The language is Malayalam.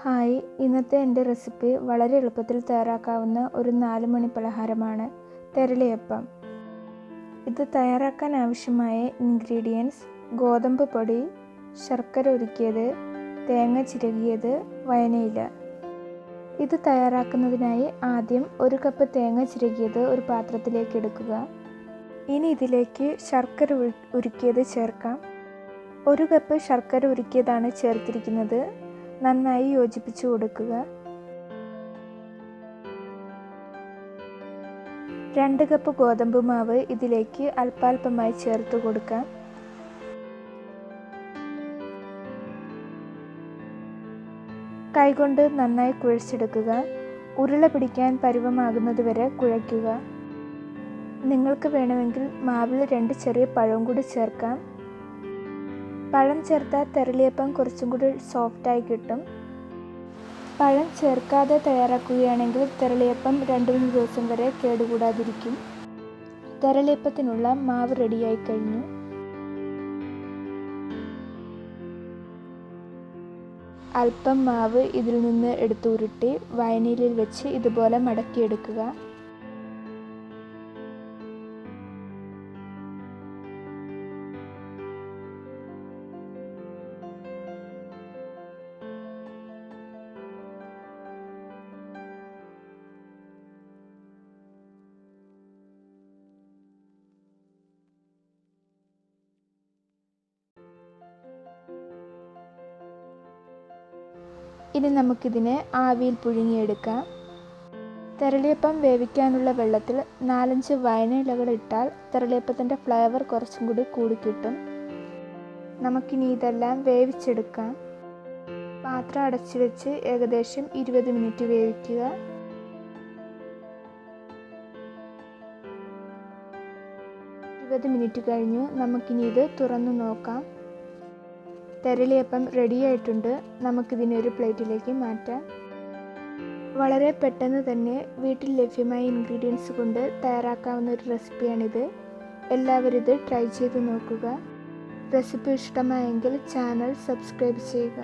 ഹായ്, ഇന്നത്തെ എൻ്റെ റെസിപ്പി വളരെ എളുപ്പത്തിൽ തയ്യാറാക്കാവുന്ന ഒരു 4 മണി പലഹാരമാണ് തെരളിയപ്പം. ഇത് തയ്യാറാക്കാൻ ആവശ്യമായ ഇൻഗ്രീഡിയൻസ്: ഗോതമ്പ് പൊടി, ശർക്കര ഉരുക്കിയത്, തേങ്ങ ചിരകിയത്, വയനയില. ഇത് തയ്യാറാക്കുന്നതിനായി ആദ്യം 1 കപ്പ് തേങ്ങ ചിരകിയത് ഒരു പാത്രത്തിലേക്ക് എടുക്കുക. ഇനി ഇതിലേക്ക് ശർക്കര ഉരുക്കിയത് ചേർക്കാം. 1 കപ്പ് ശർക്കര ഉരുക്കിയതാണ് ചേർത്തിരിക്കുന്നത്. നന്നായി യോജിപ്പിച്ചു കൊടുക്കുക. 2 കപ്പ് ഗോതമ്പ് മാവ് ഇതിലേക്ക് അല്പാൽപമായി ചേർത്ത് കൊടുക്കാം. കൈകൊണ്ട് നന്നായി കുഴച്ചെടുക്കുക. ഉരുള പിടിക്കാൻ പരുവമാകുന്നതുവരെ കുഴയ്ക്കുക. നിങ്ങൾക്ക് വേണമെങ്കിൽ മാവിൽ 2 ചെറിയ പഴം കൂടി ചേർക്കാം. പഴം ചേർത്താൽ തെരളിയപ്പം കുറച്ചും കൂടി സോഫ്റ്റായി കിട്ടും. പഴം ചേർക്കാതെ തയ്യാറാക്കുകയാണെങ്കിൽ തെരളിയപ്പം 2-3 ദിവസം വരെ കേടുകൂടാതിരിക്കും. തെരളിയപ്പത്തിനുള്ള മാവ് റെഡിയായി കഴിഞ്ഞു. അല്പം മാവ് ഇതിൽ നിന്ന് എടുത്ത് ഉരുട്ടി വയനയിലിൽ വെച്ച് ഇതുപോലെ മടക്കിയെടുക്കുക. ഇനി നമുക്കിതിനെ ആവിയിൽ പുഴുങ്ങിയെടുക്കാം. തെരളിയപ്പം വേവിക്കാനുള്ള വെള്ളത്തിൽ 4-5 വയനയിലകൾ ഇട്ടാൽ തെരളിയപ്പത്തിൻ്റെ ഫ്ലേവർ കുറച്ചും കൂടി കൂടിക്കിട്ടും. നമുക്കിനി ഇതെല്ലാം വേവിച്ചെടുക്കാം. പാത്രം അടച്ചു വെച്ച് ഏകദേശം 20 മിനിറ്റ് വേവിക്കുക. മിനിറ്റ് കഴിഞ്ഞു. നമുക്കിനി ഇത് തുറന്നു നോക്കാം. തെരളിയപ്പം റെഡിയായിട്ടുണ്ട്. നമുക്കിതിനെ ഒരു പ്ലേറ്റിലേക്ക് മാറ്റാം. വളരെ പെട്ടെന്ന് തന്നെ വീട്ടിൽ ലഭ്യമായ ഇൻഗ്രീഡിയൻസ് കൊണ്ട് തയ്യാറാക്കാവുന്ന ഒരു റെസിപ്പിയാണിത്. എല്ലാവരും ഇത് ട്രൈ ചെയ്ത് നോക്കുക. റെസിപ്പി ഇഷ്ടമായെങ്കിൽ ചാനൽ സബ്സ്ക്രൈബ് ചെയ്യുക.